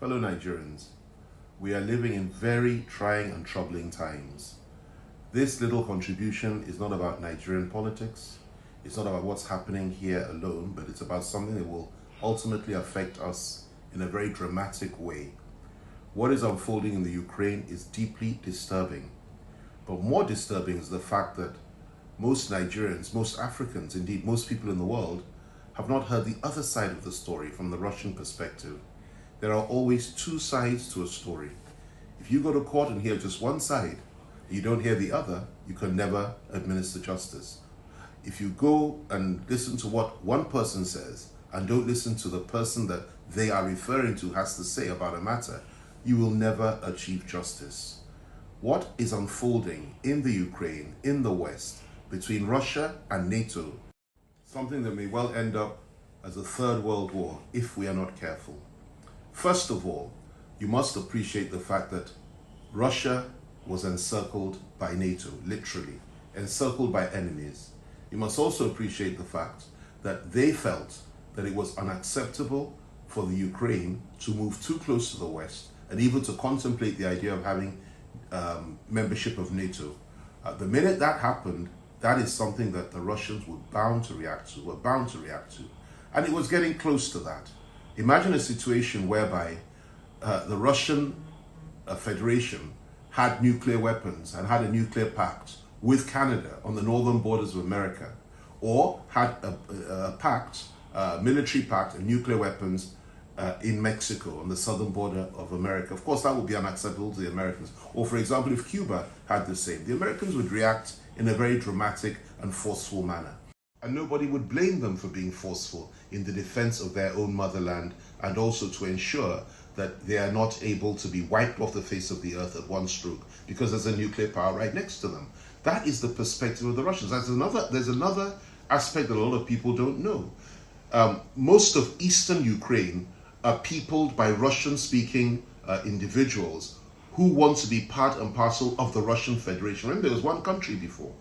Fellow Nigerians, we are living in very trying and troubling times. This little contribution is not about Nigerian politics. It's not about what's happening here alone, but it's about something that will ultimately affect us in a very dramatic way. What is unfolding in the Ukraine is deeply disturbing. But more disturbing is the fact that most Nigerians, most Africans, indeed most people in the world, have not heard the other side of the story from the Russian perspective. There are always two sides to a story. If you go to court and hear just one side, and you don't hear the other, you can never administer justice. If you go and listen to what one person says and don't listen to the person that they are referring to has to say about a matter, you will never achieve justice. What is unfolding in the Ukraine, in the West, between Russia and NATO, something that may well end up as a third world war if we are not careful. First of all, you must appreciate the fact that Russia was encircled by NATO, literally, encircled by enemies. You must also appreciate the fact that they felt that it was unacceptable for the Ukraine to move too close to the West and even to contemplate the idea of having membership of NATO. The minute that happened, that is something that the Russians were bound to react to. And it was getting close to that. Imagine a situation whereby the Russian Federation had nuclear weapons and had a nuclear pact with Canada on the northern borders of America, or had a pact, military pact and nuclear weapons in Mexico on the southern border of America. Of course, that would be unacceptable to the Americans. Or for example, if Cuba had the same, the Americans would react in a very dramatic and forceful manner. And nobody would blame them for being forceful in the defense of their own motherland, and also to ensure that they are not able to be wiped off the face of the earth at one stroke because there's a nuclear power right next to them. That is the perspective of the Russians. There's another aspect that a lot of people don't know. Most of eastern Ukraine are peopled by Russian-speaking individuals who want to be part and parcel of the Russian Federation. Remember, there was one country before.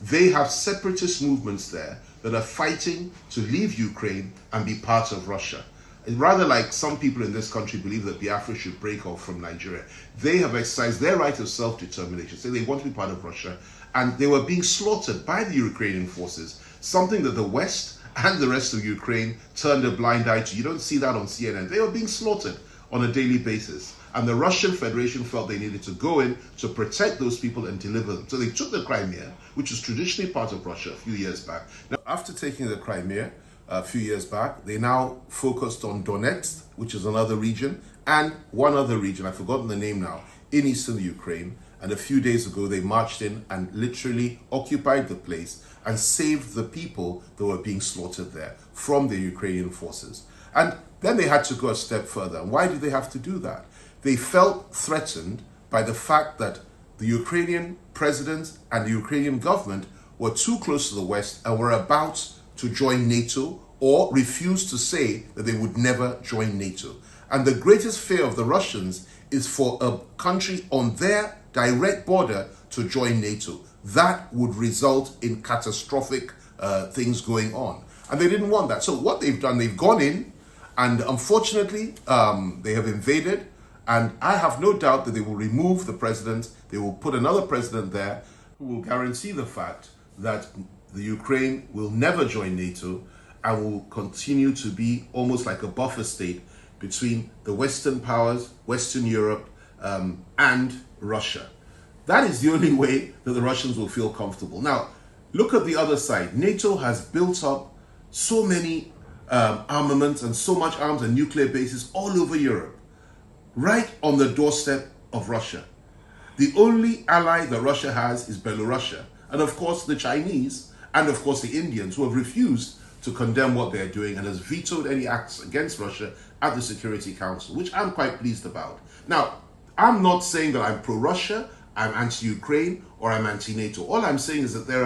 They have separatist movements there that are fighting to leave Ukraine and be part of Russia. Rather like some people in this country believe that Biafra should break off from Nigeria. They have exercised their right of self-determination, say they want to be part of Russia, and they were being slaughtered by the Ukrainian forces, something that the West and the rest of Ukraine turned a blind eye to. You don't see that on CNN. They were being slaughtered on a daily basis. And the Russian Federation felt they needed to go in to protect those people and deliver them. So they took the Crimea, which was traditionally part of Russia a few years back. Now, after taking the Crimea a few years back, they now focused on Donetsk, which is another region, and one other region, I've forgotten the name now, in eastern Ukraine. And a few days ago, they marched in and literally occupied the place and saved the people that were being slaughtered there from the Ukrainian forces. And then they had to go a step further. And why did they have to do that? They felt threatened by the fact that the Ukrainian president and the Ukrainian government were too close to the West and were about to join NATO, or refused to say that they would never join NATO. And the greatest fear of the Russians is for a country on their direct border to join NATO. That would result in catastrophic things going on. And they didn't want that. So what they've done, they've gone in, and unfortunately, they have invaded. And I have no doubt that they will remove the president. They will put another president there who will guarantee the fact that the Ukraine will never join NATO and will continue to be almost like a buffer state between the Western powers, Western Europe, and Russia. That is the only way that the Russians will feel comfortable. Now, look at the other side. NATO has built up so many armaments and so much arms and nuclear bases all over Europe, right on the doorstep of Russia. The only ally that Russia has is Belarus, and of course the Chinese, and of course the Indians, who have refused to condemn what they're doing and has vetoed any acts against Russia at the Security Council, which I'm quite pleased about. Now, I'm not saying that I'm pro-Russia, I'm anti-Ukraine, or I'm anti-NATO. All I'm saying is that there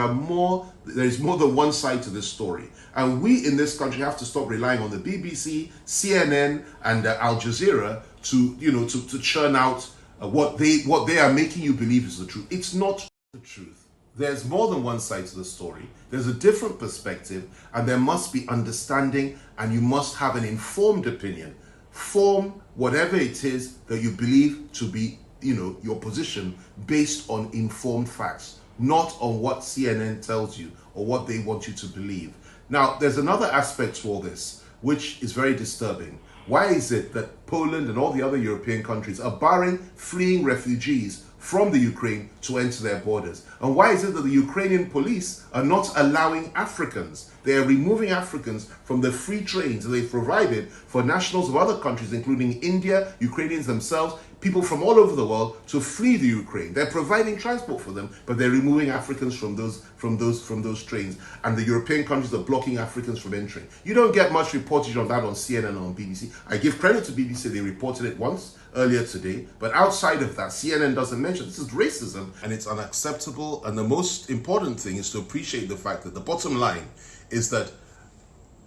is more than one side to this story. And we in this country have to stop relying on the BBC, CNN, and Al Jazeera to churn out what they are making you believe is the truth. It's not the truth. There's more than one side to the story. There's a different perspective, and there must be understanding, and you must have an informed opinion form whatever it is that you believe to be, your position based on informed facts, not on what CNN tells you or what they want you to believe. Now, there's another aspect to all this, which is very disturbing. Why is it that Poland and all the other European countries are barring fleeing refugees from the Ukraine to enter their borders? And why is it that the Ukrainian police are not allowing Africans? They are removing Africans from the free trains that they've provided for nationals of other countries, including India, Ukrainians themselves, people from all over the world to flee the Ukraine. They're providing transport for them, but they're removing Africans from those trains. And the European countries are blocking Africans from entering. You don't get much reportage on that on CNN or on BBC. I give credit to BBC, they reported it once earlier today, but outside of that, CNN doesn't mention. This is racism and it's unacceptable. And the most important thing is to appreciate the fact that the bottom line is that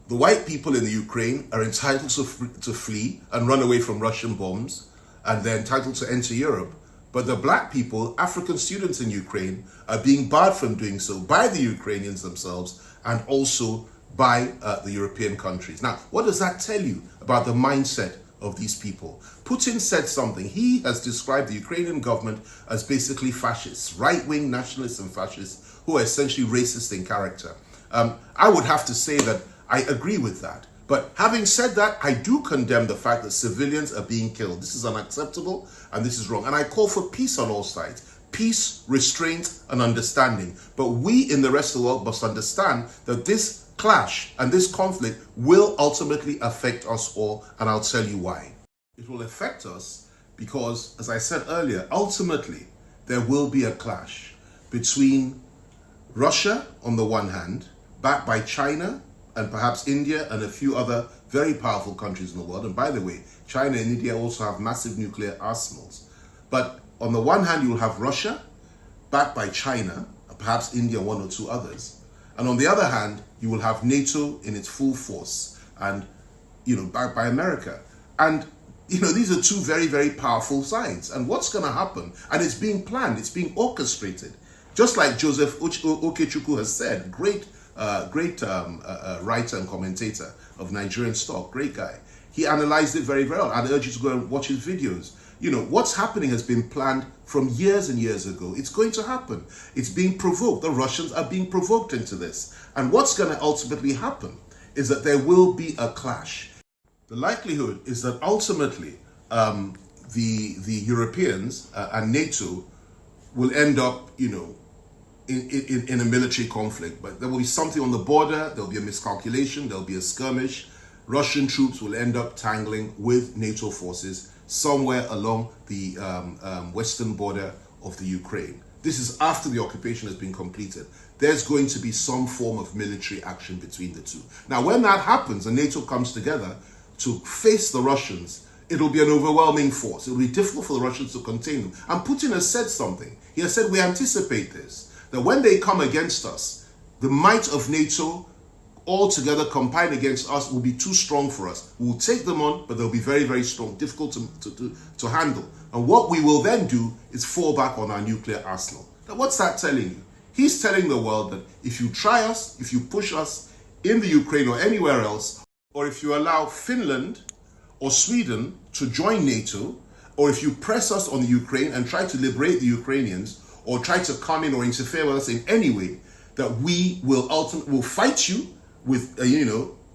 the white people in the Ukraine are entitled to flee and run away from Russian bombs, and they're entitled to enter Europe. But the black people, African students in Ukraine, are being barred from doing so by the Ukrainians themselves and also by the European countries. Now, what does that tell you about the mindset of these people? Putin said something. He has described the Ukrainian government as basically fascists, right-wing nationalists and fascists who are essentially racist in character. I would have to say that I agree with that. But having said that, I do condemn the fact that civilians are being killed. This is unacceptable and this is wrong. And I call for peace on all sides. Peace, restraint, and understanding. But we in the rest of the world must understand that this clash and this conflict will ultimately affect us all, and I'll tell you why. It will affect us because, as I said earlier, ultimately there will be a clash between Russia on the one hand, backed by China and perhaps India and a few other very powerful countries in the world. And by the way, China and India also have massive nuclear arsenals. But on the one hand, you will have Russia, backed by China, perhaps India, one or two others. And on the other hand, you will have NATO in its full force and, backed by America. And, these are two very, very powerful sides. And what's going to happen? And it's being planned, it's being orchestrated. Just like Joseph Okechukwu has said, great writer and commentator of Nigerian stock, great guy. He analyzed it very, very well. I'd urge you to go and watch his videos. What's happening has been planned from years and years ago. It's going to happen. It's being provoked. The Russians are being provoked into this. And what's going to ultimately happen is that there will be a clash. The likelihood is that ultimately the Europeans and NATO will end up, in a military conflict, but there will be something on the border, there'll be a miscalculation, there'll be a skirmish. Russian troops will end up tangling with NATO forces somewhere along the western border of the Ukraine. This is after the occupation has been completed. There's going to be some form of military action between the two. Now, when that happens and NATO comes together to face the Russians, it'll be an overwhelming force. It'll be difficult for the Russians to contain them. And Putin has said something. He has said, we anticipate this, that when they come against us, the might of NATO all together combined against us will be too strong for us. We'll take them on, but they'll be very, very strong, difficult to handle. And what we will then do is fall back on our nuclear arsenal. Now, what's that telling you? He's telling the world that if you try us, if you push us in the Ukraine or anywhere else, or if you allow Finland or Sweden to join NATO, or if you press us on the Ukraine and try to liberate the Ukrainians, or try to come in or interfere with us in any way, that we will ultimately fight you with,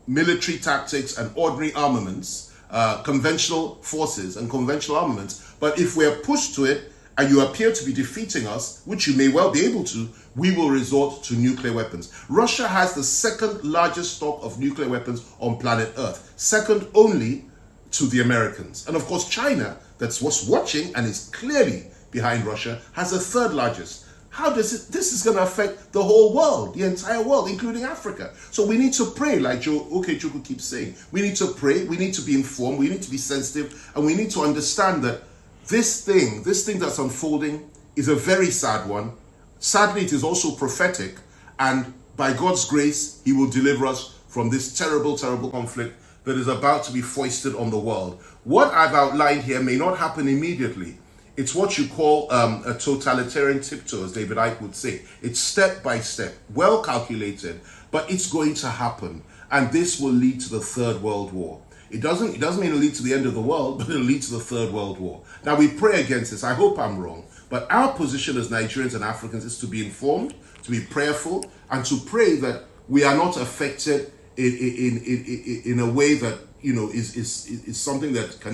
military tactics and ordinary armaments, conventional forces and conventional armaments. But if we are pushed to it and you appear to be defeating us, which you may well be able to, we will resort to nuclear weapons. Russia has the second largest stock of nuclear weapons on planet Earth, second only to the Americans. And of course, China, that's what's watching and is clearly behind Russia, has a third largest. How does this is going to affect the whole world, the entire world, including Africa. So we need to pray, like Joe Okechukwu keeps saying. We need to pray, we need to be informed, we need to be sensitive, and we need to understand that this thing that's unfolding is a very sad one. Sadly, it is also prophetic, and by God's grace, he will deliver us from this terrible, terrible conflict that is about to be foisted on the world. What I've outlined here may not happen immediately. It's what you call a totalitarian tiptoe, as David Icke would say. It's step by step, well calculated, but it's going to happen. And this will lead to the Third World War. It doesn't mean it'll lead to the end of the world, but it'll lead to the Third World War. Now, we pray against this. I hope I'm wrong. But our position as Nigerians and Africans is to be informed, to be prayerful, and to pray that we are not affected in a way that, you know, is something that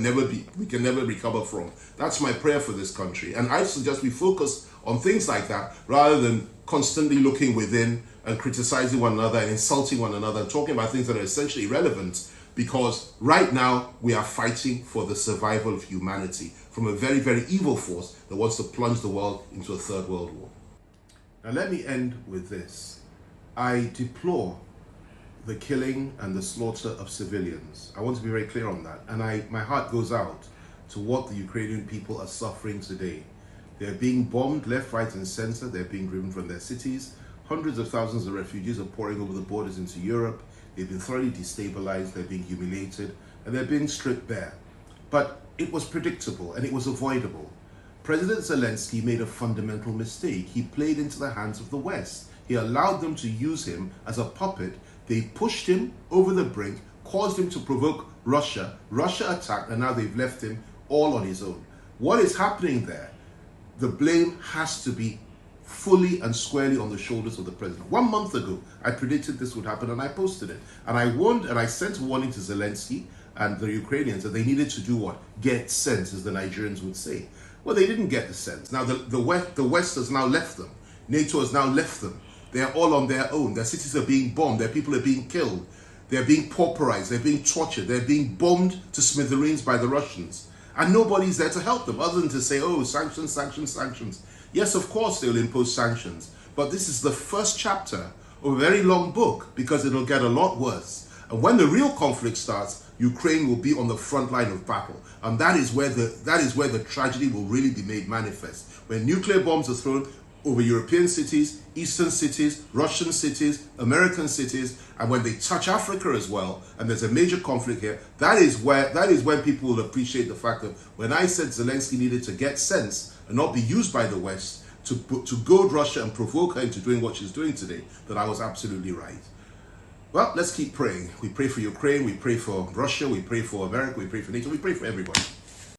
we can never recover from. That's my prayer for this country. And I suggest we focus on things like that rather than constantly looking within and criticizing one another and insulting one another and talking about things that are essentially irrelevant, because right now we are fighting for the survival of humanity from a very, very evil force that wants to plunge the world into a Third World War. Now let me end with this. I deplore the killing and the slaughter of civilians. I want to be very clear on that. And my heart goes out to what the Ukrainian people are suffering today. They're being bombed left, right, and center. They're being driven from their cities. Hundreds of thousands of refugees are pouring over the borders into Europe. They've been thoroughly destabilized. They're being humiliated, and they're being stripped bare. But it was predictable and it was avoidable. President Zelensky made a fundamental mistake. He played into the hands of the West. He allowed them to use him as a puppet. They pushed him over the brink, caused him to provoke Russia. Russia attacked, and now they've left him all on his own. What is happening there? The blame has to be fully and squarely on the shoulders of the president. 1 month ago, I predicted this would happen, and I posted it. And I warned, and I sent a warning to Zelensky and the Ukrainians that they needed to do what? Get sense, as the Nigerians would say. Well, they didn't get the sense. Now, the West has now left them. NATO has now left them. They are all on their own. Their cities are being bombed. Their people are being killed. They're being pauperized. They're being tortured. They're being bombed to smithereens by the Russians. And nobody's there to help them other than to say, oh, sanctions, sanctions, sanctions. Yes, of course, they'll impose sanctions. But this is the first chapter of a very long book, because it'll get a lot worse. And when the real conflict starts, Ukraine will be on the front line of battle. And that is where the tragedy will really be made manifest. When nuclear bombs are thrown over European cities, Eastern cities, Russian cities, American cities, and when they touch Africa as well, and there's a major conflict here, that is when people will appreciate the fact that when I said Zelensky needed to get sense and not be used by the West to goad Russia and provoke her into doing what she's doing today, that I was absolutely right. Well, let's keep praying. We pray for Ukraine, we pray for Russia, we pray for America, we pray for NATO, we pray for everybody.